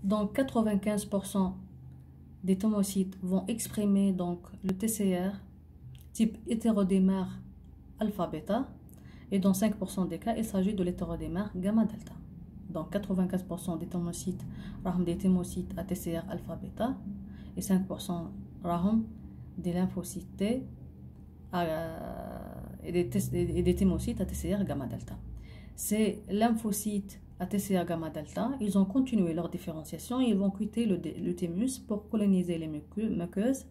Donc 95% des thymocytes vont exprimer donc le TCR type hétérodémère alpha-bêta, et dans 5% des cas, il s'agit de l'hétérodémère gamma-delta. Donc 95% des thymocytes rahm des thymocytes à TCR alpha-bêta et 5% rahm des lymphocytes T et des thymocytes à TCR gamma-delta. Ces lymphocytes à TCR gamma-delta, ils ont continué leur différenciation, ils vont quitter le thymus pour coloniser les muqueuses.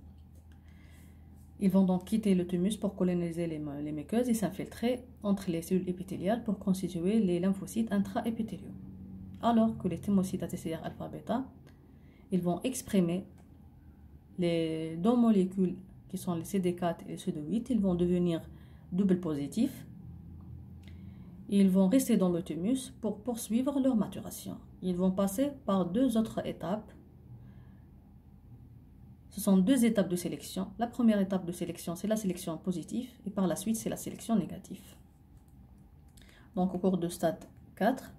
Ils vont donc quitter le thymus pour coloniser les muqueuses et s'infiltrer entre les cellules épithéliales pour constituer les lymphocytes intraépithéliaux. Alors que les thymocytes à TCR alpha-bêta, ils vont exprimer les deux molécules qui sont les CD4 et les CD8, ils vont devenir double positifs. Ils vont rester dans le thymus pour poursuivre leur maturation. Ils vont passer par deux autres étapes. Ce sont deux étapes de sélection. La première étape de sélection, c'est la sélection positive et par la suite, c'est la sélection négative. Donc, au cours de stade 4,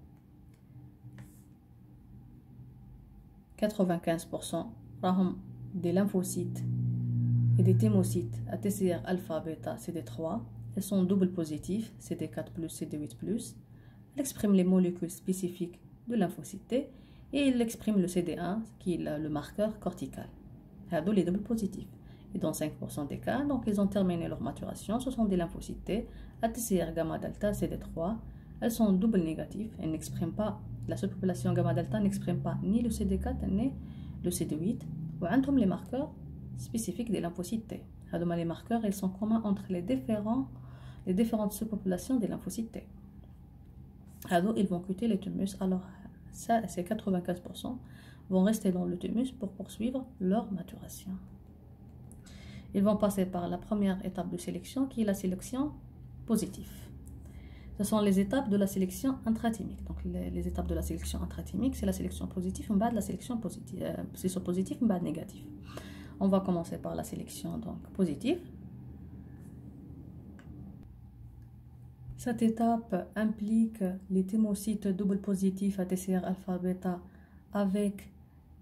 95% des lymphocytes et des thymocytes à TCR alpha, bêta, CD3, elles sont double positives, CD4+, CD8+. Elles expriment les molécules spécifiques de lymphocyte T et elles expriment le CD1, qui est le marqueur cortical. D'où les doubles positifs. Et dans 5% des cas, donc ils ont terminé leur maturation. Ce sont des lymphocytes T, ATCR gamma delta CD3. Elles sont double négatives. Elles n'expriment pas, la subpopulation gamma delta n'exprime pas ni le CD4 ni le CD8. Ou les marqueurs spécifiques des lymphocytes T. Les marqueurs, ils sont communs entre les différentes subpopulations des lymphocytes T. Ils vont quitter le thymus. Alors, ça, c'est 95%. Vont rester dans le thymus pour poursuivre leur maturation. Ils vont passer par la première étape de sélection qui est la sélection positive. Ce sont les étapes de la sélection intrathymique. Donc les étapes de la sélection intrathymique, c'est la sélection positive, on va de la sélection positive, c'est positive, on va négative. On va commencer par la sélection donc positive. Cette étape implique les thymocytes double positifs à TCR alpha bêta avec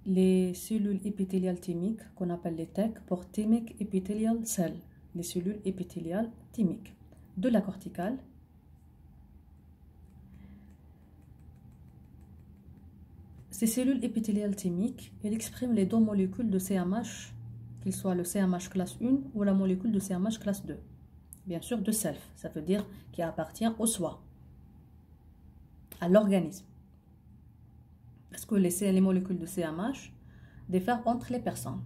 les cellules épithéliales thymiques qu'on appelle les TEC pour thymic epithelial cell, les cellules épithéliales thymiques de la corticale. Ces cellules épithéliales thymiques, elles expriment les deux molécules de CMH, qu'il soit le CMH classe 1 ou la molécule de CMH classe 2. Bien sûr, de self, ça veut dire qui appartient au soi, à l'organisme. Parce que les molécules de CMH diffèrent entre les personnes.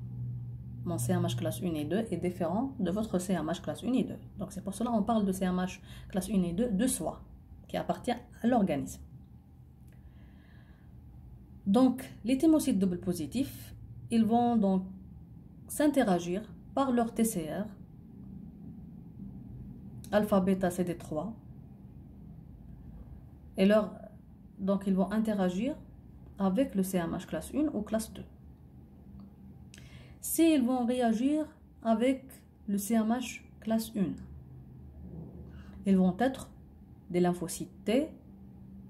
Mon CMH classe 1 et 2 est différent de votre CMH classe 1 et 2. Donc c'est pour cela qu'on parle de CMH classe 1 et 2 de soi, qui appartient à l'organisme. Donc les thymocytes double positifs, ils vont donc s'interagir par leur TCR, alpha, bêta, CD3, et donc ils vont interagir avec le CMH classe 1 ou classe 2. S'ils vont réagir avec le CMH classe 1, ils vont être des lymphocytes T,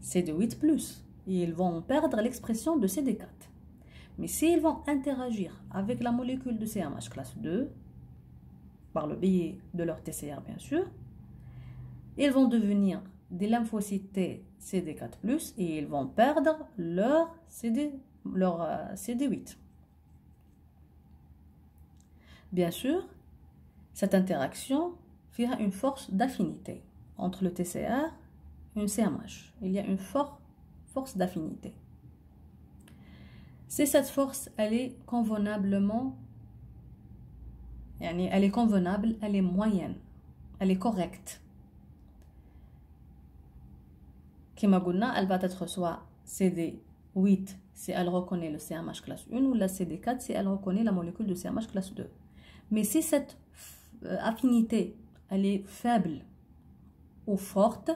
CD8+, et ils vont perdre l'expression de CD4. Mais s'ils vont interagir avec la molécule de CMH classe 2, par le biais de leur TCR bien sûr, ils vont devenir des lymphocytes T CD4+, et ils vont perdre leur CD8. Bien sûr, cette interaction fera une force d'affinité entre le TCR et une CMH. Il y a une force d'affinité. Si cette force, elle est convenablement, elle est convenable, elle est moyenne, elle est correcte. Comme elle va être soit CD8 si elle reconnaît le CMH classe 1 ou la CD4 si elle reconnaît la molécule de CMH classe 2. Mais si cette affinité elle est faible ou forte,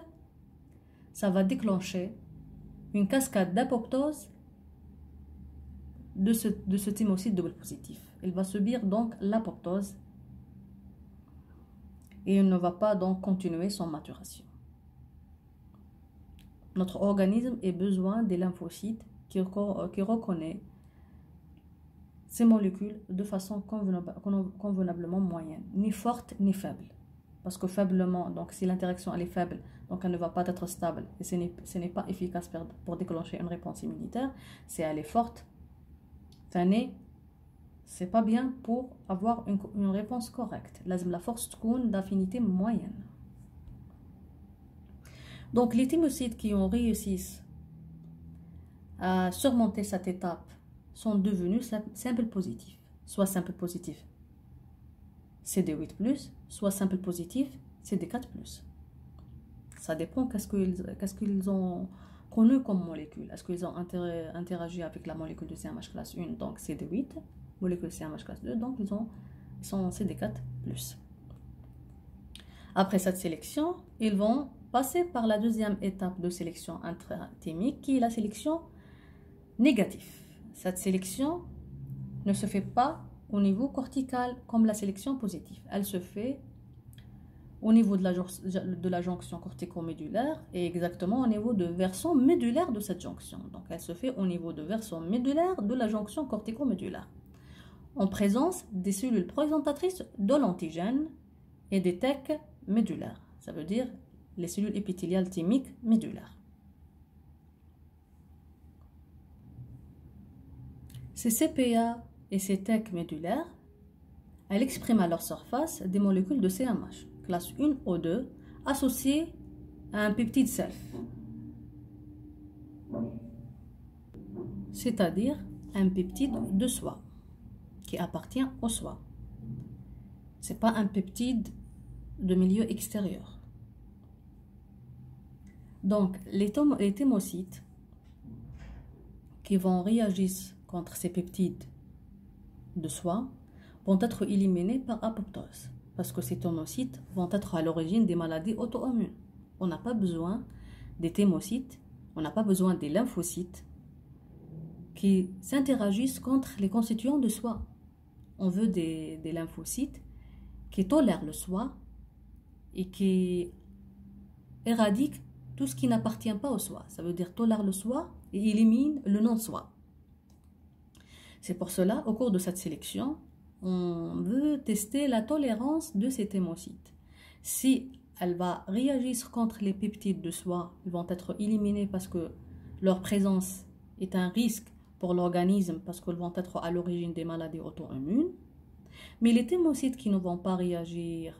ça va déclencher une cascade d'apoptose de ce thymocyte double positif. Il va subir donc l'apoptose et il ne va pas donc continuer son maturation. Notre organisme a besoin des lymphocytes qui reconnaît ces molécules de façon convenablement moyenne, ni forte ni faible. Parce que faiblement, donc si l'interaction elle est faible, donc elle ne va pas être stable et ce n'est pas efficace pour déclencher une réponse immunitaire. Si elle est forte, c'est pas bien pour avoir une réponse correcte. La force d'affinité moyenne. Donc les thymocytes qui ont réussi à surmonter cette étape sont devenus simples positifs. Soit simple positif CD8+, soit simple positif CD4+. Ça dépend qu'est-ce qu'ils ont connu comme molécule. Est-ce qu'ils ont interagi avec la molécule de CMH classe 1, donc CD8, molécule CMH classe 2, donc ils sont CD4+. Après cette sélection, ils vont passer par la deuxième étape de sélection intrathymique, qui est la sélection négative. Cette sélection ne se fait pas au niveau cortical comme la sélection positive. Elle se fait au niveau de la jonction cortico-médulaire et exactement au niveau de versant médulaire de cette jonction. Donc elle se fait au niveau de versant médulaire de la jonction cortico-médulaire, en présence des cellules présentatrices de l'antigène et des TEC médulaires. Ça veut dire les cellules épithéliales thymiques médulaires. Ces CPA et ces TEC médulaires, elles expriment à leur surface des molécules de CMH, classe 1 ou 2, associées à un peptide self, c'est-à-dire un peptide de soi, qui appartient au soi. Ce n'est pas un peptide de milieu extérieur. Donc, les thymocytes qui vont réagir contre ces peptides de soi vont être éliminés par apoptose, parce que ces thymocytes vont être à l'origine des maladies auto-immunes. On n'a pas besoin des thymocytes, on n'a pas besoin des lymphocytes qui s'interagissent contre les constituants de soi. On veut des lymphocytes qui tolèrent le soi et qui éradiquent tout ce qui n'appartient pas au soi. Ça veut dire tolèrent le soi et élimine le non-soi. C'est pour cela, au cours de cette sélection, on veut tester la tolérance de ces thymocytes. Si elle va réagir contre les peptides de soi, ils vont être éliminés parce que leur présence est un risque pour l'organisme, parce qu'ils vont être à l'origine des maladies auto-immunes. Mais les thymocytes qui ne vont pas réagir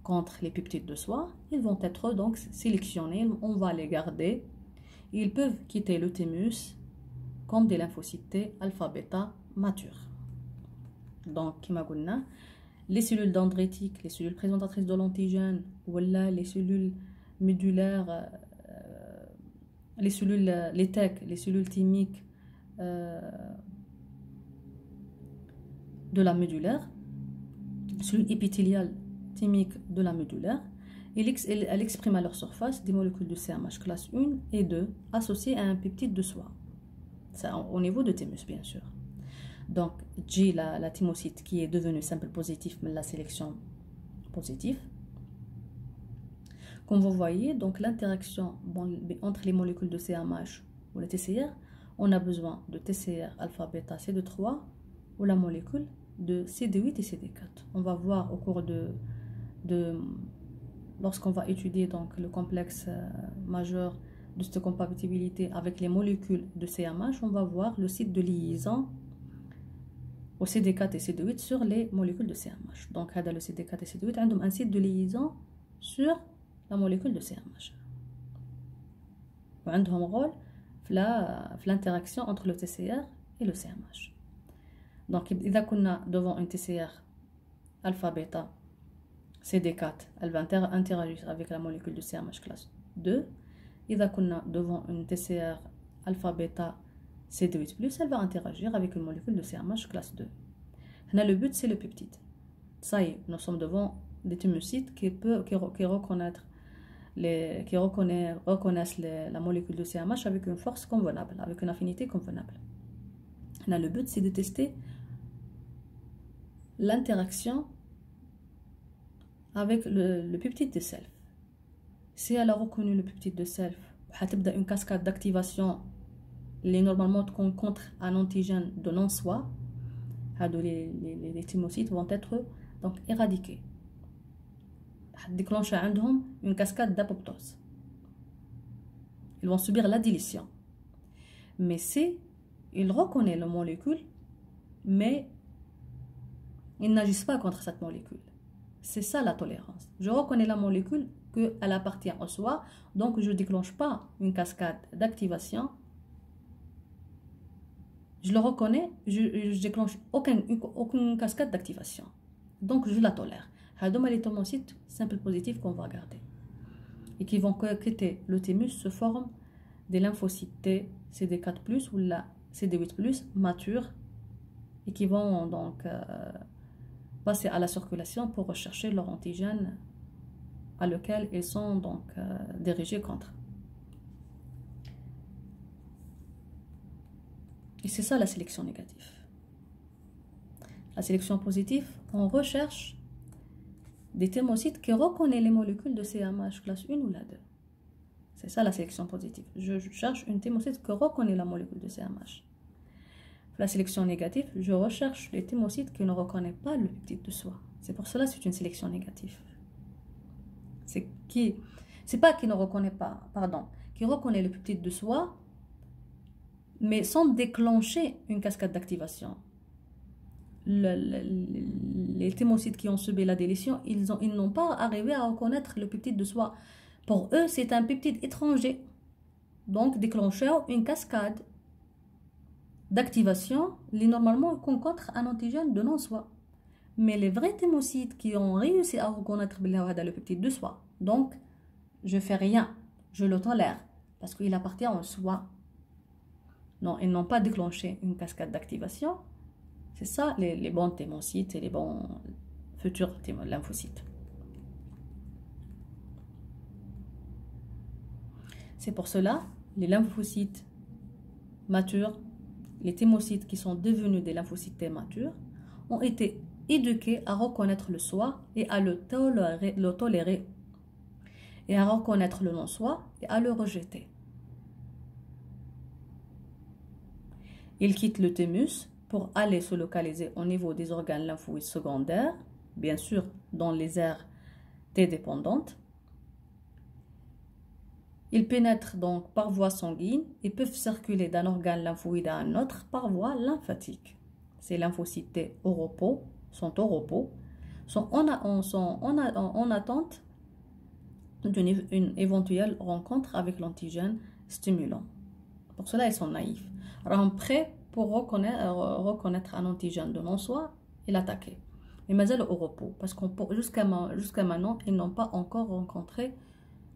contre les peptides de soi, ils vont être donc sélectionnés, on va les garder. Ils peuvent quitter le thymus comme des lymphocytes T alpha-bêta matures. Donc, les cellules dendritiques, les cellules présentatrices de l'antigène, voilà, les cellules médulaires, les TEC, les cellules thymiques de la médulaire, les cellules épithéliales thymiques de la médulaire, elles expriment à leur surface des molécules de CMH classe 1 et 2 associées à un peptide de soi. Ça, au niveau de thymus, bien sûr. Donc, j'ai la thymocyte qui est devenue simple positif, mais la sélection positive. Comme vous voyez, donc l'interaction entre les molécules de CMH ou les TCR, on a besoin de TCR alpha-bêta CD3 ou la molécule de CD8 et CD4. On va voir au cours lorsqu'on va étudier donc le complexe majeur de cette compatibilité avec les molécules de CMH, on va voir le site de liaison au CD4 et CD8 sur les molécules de CMH. Donc, le CD4 et CD8 ont un site de liaison sur la molécule de CMH. Ils ont un rôle dans l'interaction entre le TCR et le CMH. Donc, si on est devant un TCR alpha-bêta CD4, elle va interagir avec la molécule de CMH classe 2. Si on est devant une TCR alpha-bêta CD8+, elle va interagir avec une molécule de CMH classe 2. Là, le but, c'est le peptide. Ça y est, nous sommes devant des thymocytes qui reconnaissent la molécule de CMH avec une force convenable, avec une affinité convenable. Là, le but, c'est de tester l'interaction avec le peptide de self. Si elle a reconnu le peptide de self, il y a une cascade d'activation les normalement contre un antigène de non-soi, les thymocytes vont être donc éradiqués. Déclencher une cascade d'apoptose. Ils vont subir la dilution. Mais si il reconnaît la molécule, mais ils n'agissent pas contre cette molécule. C'est ça la tolérance. Je reconnais la molécule qu'elle appartient au soi, donc je ne déclenche pas une cascade d'activation. Je le reconnais, je ne déclenche aucune cascade d'activation. Donc je la tolère. Hadoma les thymocytes simples positifs qu'on va regarder. Et qui vont quitter le thymus se forment des lymphocytes T, CD4+, ou la CD8+, matures, et qui vont donc passer à la circulation pour rechercher leur antigène à lequel ils sont donc dirigés contre. Et c'est ça la sélection négative. La sélection positive, on recherche des thymocytes qui reconnaissent les molécules de CMH classe 1 ou la 2. C'est ça la sélection positive. Je cherche une thymocyte qui reconnaît la molécule de CMH. La sélection négative, je recherche les thymocytes qui ne reconnaissent pas le peptide de soi. C'est pour cela que c'est une sélection négative. C'est pas qui ne reconnaît pas, pardon, qui reconnaît le peptide de soi, mais sans déclencher une cascade d'activation. Les thymocytes qui ont subi la délétion, ils n'ont pas arrivé à reconnaître le peptide de soi. Pour eux, c'est un peptide étranger. Donc, déclencheur, une cascade d'activation, normalement contre un antigène de non-soi. Mais les vrais thymocytes qui ont réussi à reconnaître le peptide de soi, donc, je fais rien, je le tolère, parce qu'il appartient en soi. Non, ils n'ont pas déclenché une cascade d'activation. C'est ça les bons thymocytes et les bons futurs lymphocytes. C'est pour cela, les lymphocytes matures, les thymocytes qui sont devenus des lymphocytes T matures, ont été éduqués à reconnaître le soi et à le tolérer, et à reconnaître le non-soi et à le rejeter. Ils quittent le thymus pour aller se localiser au niveau des organes lymphoïdes secondaires, bien sûr dans les aires T dépendantes. Ils pénètrent donc par voie sanguine et peuvent circuler d'un organe lymphoïde à un autre par voie lymphatique. Ces lymphocytes T au repos, sont en attente d'une éventuelle rencontre avec l'antigène stimulant. Pour cela, ils sont naïfs. Alors, prêts pour reconnaître un antigène de non-soi et l'attaquer. Mais mais au repos, parce que jusqu'à maintenant, ils n'ont pas encore rencontré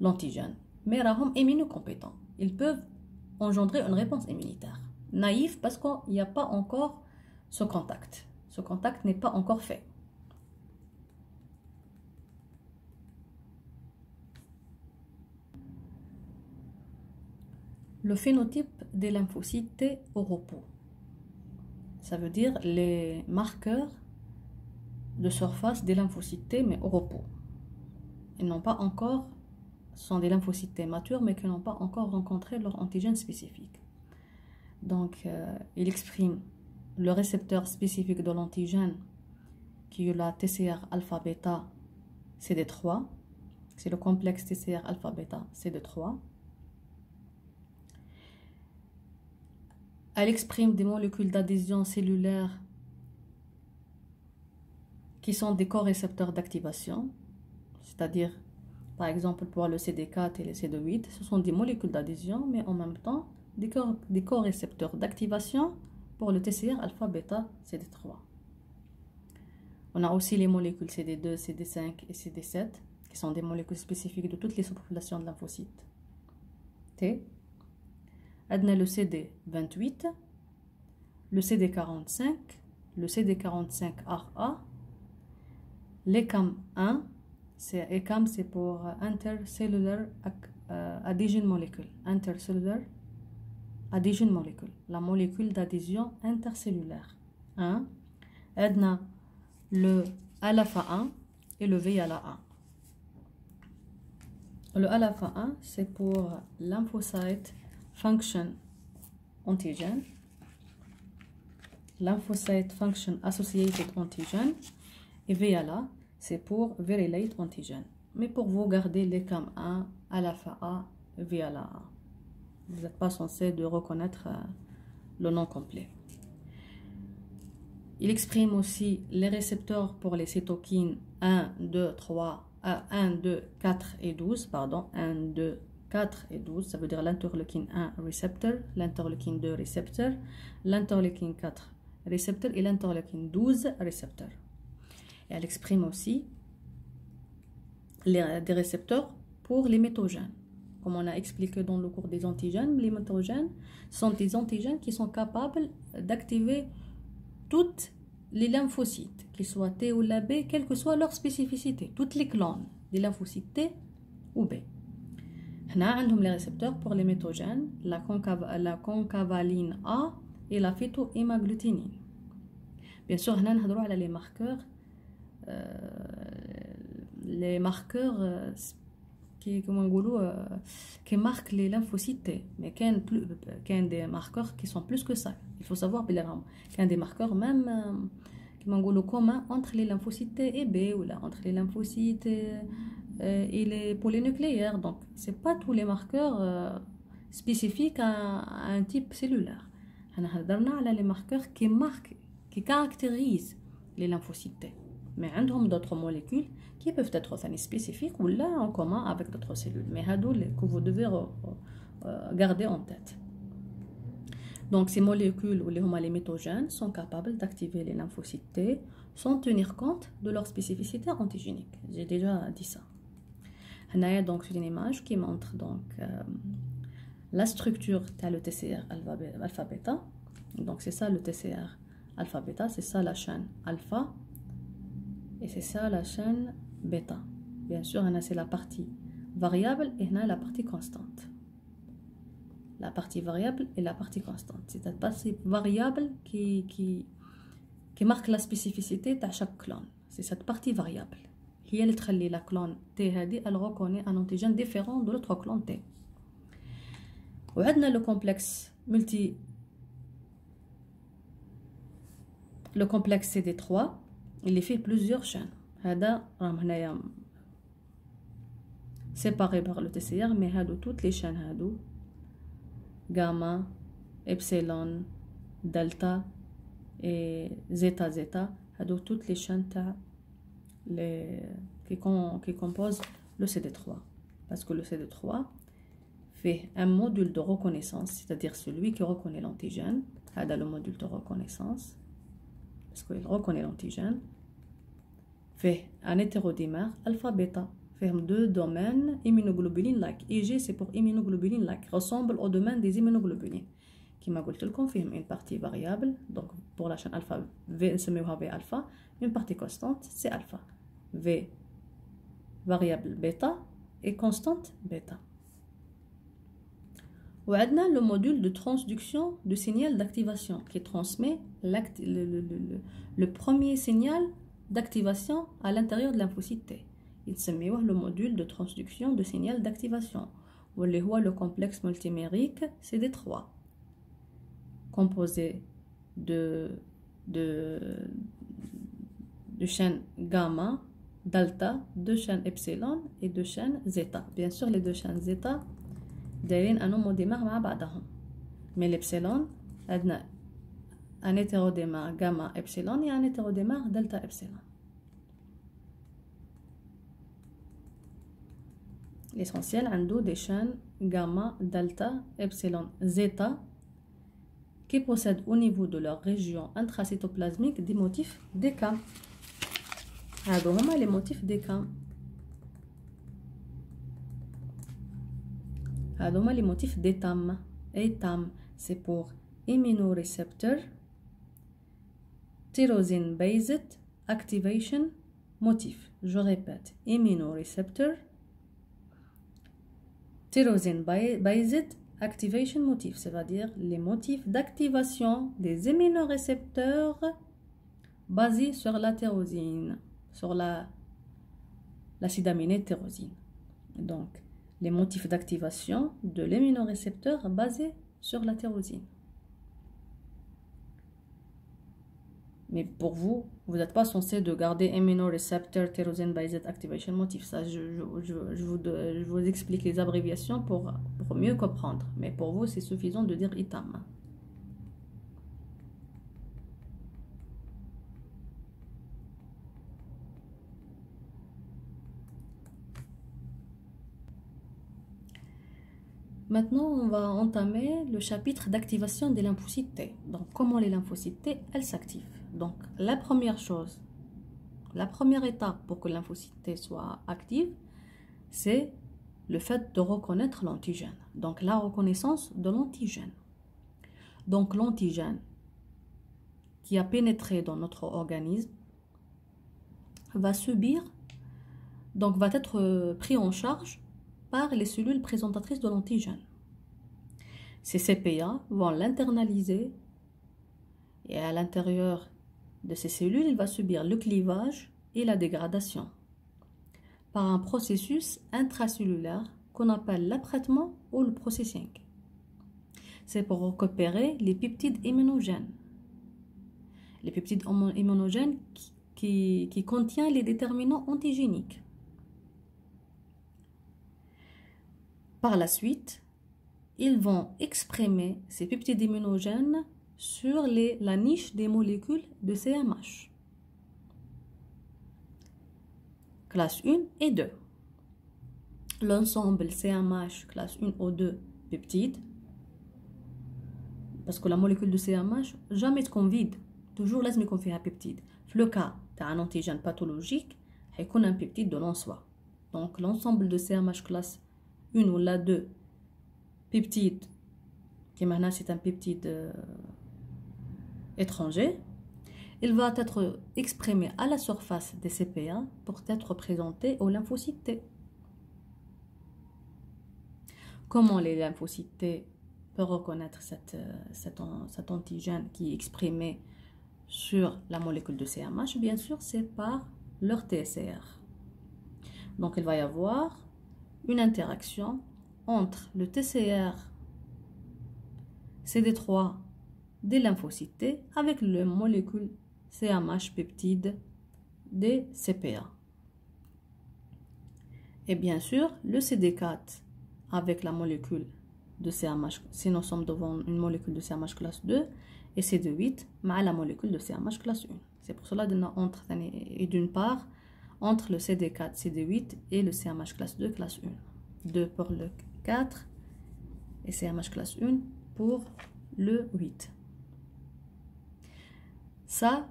l'antigène. Mais rahom immunocompétents. Ils peuvent engendrer une réponse immunitaire. Naïf parce qu'il n'y a pas encore ce contact. Ce contact n'est pas encore fait. Le phénotype des lymphocytes T au repos. Ça veut dire les marqueurs de surface des lymphocytes T, mais au repos. Ils n'ont pas encore, ce sont des lymphocytes T matures, mais qui n'ont pas encore rencontré leur antigène spécifique. Donc, il exprime le récepteur spécifique de l'antigène, qui est la TCR alpha-bêta CD3. C'est le complexe TCR alpha-bêta CD3. Elle exprime des molécules d'adhésion cellulaire qui sont des corécepteurs d'activation, c'est-à-dire, par exemple, pour le CD4 et le CD8, ce sont des molécules d'adhésion, mais en même temps, des corécepteurs d'activation pour le TCR alpha-bêta CD3. On a aussi les molécules CD2, CD5 et CD7, qui sont des molécules spécifiques de toutes les sous-populations de lymphocytes T. On a le CD28, le CD45, le CD45RA, l'ECAM1, ECAM c'est pour Intercellular Adhesion Molecule, Intercellular Adhesion Molecule, la molécule d'adhésion intercellulaire. On a le alpha-1 et le VALA1. Le alpha-1 c'est pour Lymphocyte Function antigen, lymphocyte function associated antigen, et VLA, c'est pour very late antigen. Mais pour vous, gardez les CAM 1, alpha A, VLA A. Vous n'êtes pas censé de reconnaître le nom complet. Il exprime aussi les récepteurs pour les cytokines 1, 2, 3, 1, 2, 4 et 12, pardon, 1, 2, 4 et 12, ça veut dire l'interleukine 1 récepteur, l'interleukine 2 récepteur, l'interleukine 4 récepteur et l'interleukine 12 récepteur. Et elle exprime aussi des récepteurs pour les métogènes. Comme on a expliqué dans le cours des antigènes, les métogènes sont des antigènes qui sont capables d'activer toutes les lymphocytes, qu'ils soient T ou la B, quelle que soit leur spécificité, toutes les clones des lymphocytes T ou B. On a les récepteurs pour les métogènes, la concavaline A et la phytohémagglutinine. Bien sûr, on a les marqueurs qui marquent les lymphocytes T, mais il y a des marqueurs qui sont plus que ça. Il faut savoir qu'il y a des marqueurs même communs entre les lymphocytes T et B, ou là, entre les lymphocytes et les polynucléaires. Donc, ce n'est pas tous les marqueurs spécifiques à un type cellulaire. On a les marqueurs qui caractérisent les lymphocytes T. Mais il y a d'autres molécules qui peuvent être spécifiques ou là en commun avec d'autres cellules. Mais c'est que vous devez garder en tête. Donc ces molécules ou les métogènes sont capables d'activer les lymphocytes T sans tenir compte de leur spécificité antigénique. J'ai déjà dit ça. On a donc une image qui montre donc la structure de le TCR alpha-bêta. Donc c'est ça le TCR alpha-bêta, c'est ça la chaîne alpha. Et c'est ça la chaîne bêta. Bien sûr, c'est la partie variable et la partie constante. La partie variable et la partie constante. C'est la partie variable qui marque la spécificité de chaque clone. C'est cette partie variable. Qui est la clone T, elle reconnaît un antigène différent de l'autre clone T. On a le complexe CD3. Il fait plusieurs chaînes. Séparé par le TCR, mais toutes les chaînes gamma, epsilon, delta et zeta toutes les chaînes qui composent le CD3. Parce que le CD3 fait un module de reconnaissance, c'est-à-dire celui qui reconnaît l'antigène. Le module de reconnaissance, parce qu'il reconnaît l'antigène, fait un hétérodimère alpha-bêta, fait deux domaines immunoglobulines-like. IG, c'est pour immunoglobulines-like, ressemble au domaine des immunoglobulines. Qui m'a dit qu'on fait une partie variable, donc pour la chaîne alpha, V, c'est V alpha, une partie constante, c'est alpha. V, variable bêta, et constante bêta. On a le module de transduction de signal d'activation qui transmet le premier signal d'activation à l'intérieur de lymphocyte T. Il se met le module de transduction de signal d'activation, ou le complexe multimérique CD3, composé de chaînes gamma, delta, deux chaînes epsilon et deux chaînes zeta. Bien sûr, les deux chaînes zeta دايرين un homodémère مع بعضهم. Mais l'epsilon عندنا un hétérodémère gamma epsilon et un hétérodémère delta epsilon. L'essentiel عنده des chaînes gamma, delta, epsilon, zeta qui possèdent au niveau de leur région intracytoplasmique des motifs DCAM. هادو هما les motifs DCAM. هادو هما les motifs d'ETAM. ETAM c'est pour immunoreceptor tyrosine based activation motif. Je répète, immunoreceptor tyrosine based activation motif, c'est-à-dire les motifs d'activation des immunorécepteurs basés sur la tyrosine, sur l'acide aminé tyrosine. Donc, les motifs d'activation de l'immunorécepteur basés sur la tyrosine. Mais pour vous, vous n'êtes pas censé de garder immunoreceptor tyrosine by Z activation motif. Ça, je vous explique les abréviations pour mieux comprendre. Mais pour vous, c'est suffisant de dire ITAM. Maintenant, on va entamer le chapitre d'activation des lymphocytes T. Donc, comment les lymphocytes T, elles s'activent. Donc, la première chose, la première étape pour que le lymphocyte T soit active, c'est le fait de reconnaître l'antigène. Donc, la reconnaissance de l'antigène. Donc, l'antigène qui a pénétré dans notre organisme va être pris en charge par les cellules présentatrices de l'antigène. Ces CPA vont l'internaliser et à l'intérieur de ces cellules, il va subir le clivage et la dégradation par un processus intracellulaire qu'on appelle l'apprêtement ou le processing. C'est pour récupérer les peptides immunogènes. Les peptides immunogènes qui contiennent les déterminants antigéniques. Par la suite, ils vont exprimer ces peptides immunogènes sur la niche des molécules de CMH. Classe 1 et 2. L'ensemble CMH classe 1 ou 2 peptides, parce que la molécule de CMH jamais تكون vide, toujours لازم يكون فيها peptide. في le cas d'un antigène pathologique, هيكون un peptide de non-soi. Donc l'ensemble de CMH classe 1 ou la 2 peptides, qui maintenant c'est un peptide étranger, il va être exprimé à la surface des CPA pour être présenté aux lymphocytes T. Comment les lymphocytes T peuvent reconnaître cet antigène qui est exprimé sur la molécule de CMH? Bien sûr, c'est par leur TSR. Donc, il va y avoir une interaction entre le TCR CD3 des lymphocytes T avec la molécule CMH peptide des CPA. Et bien sûr, le CD4 avec la molécule de CMH, si nous sommes devant une molécule de CMH classe 2, et CD8 avec la molécule de CMH classe 1. C'est pour cela que d'une part, entre le CD4, CD8 et le CMH classe 2, classe 1. 2 pour le 4 et CMH classe 1 pour le 8. Ça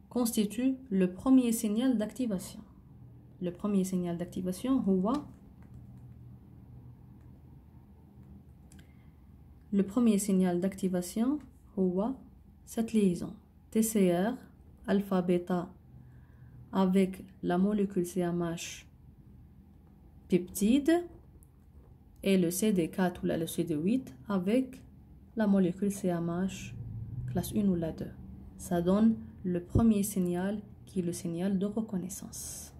constitue le premier signal d'activation. Le premier signal d'activation, cette liaison TCR alpha bêta avec la molécule CMH peptide et le CD4 ou le CD8 avec la molécule CMH classe 1 ou la 2. Ça donne le premier signal qui est le signal de reconnaissance.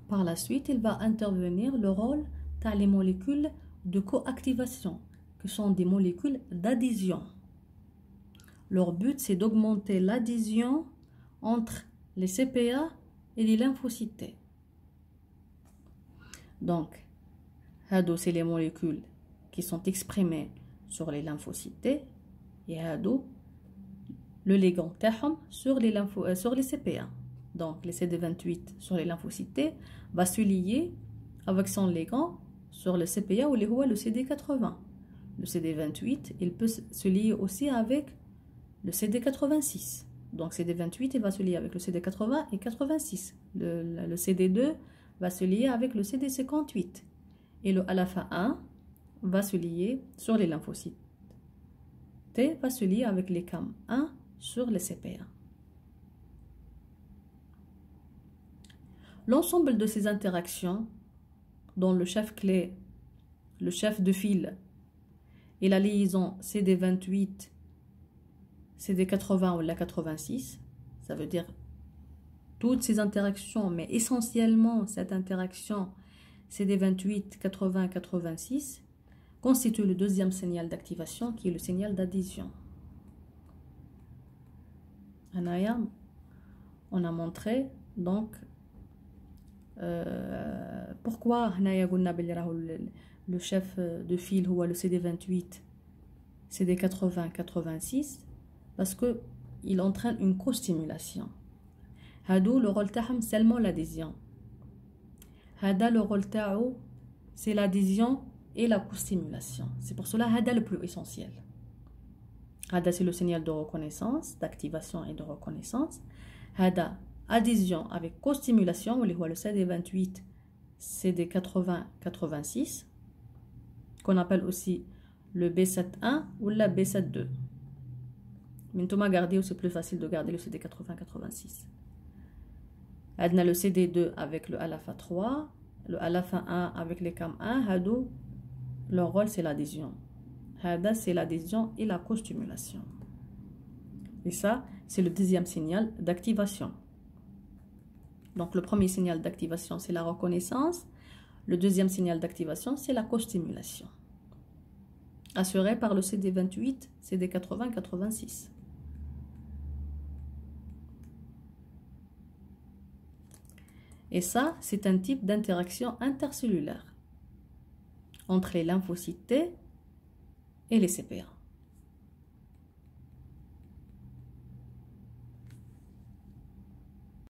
Par la suite, il va intervenir le rôle dans les molécules de coactivation, qui sont des molécules d'adhésion. Leur but, c'est d'augmenter l'adhésion entre les CPA et les lymphocytes T. Donc, c'est les molécules qui sont exprimées sur les lymphocytes T et le ligand sur les CPA. Donc, le CD28 sur les lymphocytes T va se lier avec son ligand sur le CPA ou le CD80. Le CD28, il peut se lier aussi avec le CD86. Donc, CD28, il va se lier avec le CD80 et 86. Le CD2 va se lier avec le CD58. Et le alpha 1 va se lier sur les lymphocytes T, va se lier avec les CAM1 sur les CPA. L'ensemble de ces interactions, dont le chef clé, le chef de file et la liaison CD28, CD80 ou la 86, ça veut dire toutes ces interactions, mais essentiellement cette interaction CD28, 80, 86 constitue le deuxième signal d'activation qui est le signal d'adhésion. On a montré donc pourquoi le chef de file ou le CD28, CD80, 86 parce que il entraîne une co-stimulation. Hadou le rôle تاعهم seulement l'adhésion. Hada le rôle تاعو c'est l'adhésion et la co-stimulation. C'est pour cela Hada le plus essentiel. Hada c'est le signal de reconnaissance, d'activation et de reconnaissance. Hada adhésion avec co-stimulation, le CD28, CD80, 86 qu'on appelle aussi le B71 ou la B72. Mais Thomas garder, c'est plus facile de garder le CD80, 86. On a le CD2 avec le alpha 3, le alpha 1 avec les cam 1. Hadou, leur rôle c'est l'adhésion. Hada c'est l'adhésion et la co-stimulation. Et ça, c'est le deuxième signal d'activation. Donc le premier signal d'activation c'est la reconnaissance. Le deuxième signal d'activation c'est la co-stimulation. Assuré par le CD28, CD80, 86. Et ça, c'est un type d'interaction intercellulaire entre les lymphocytes T et les CPA.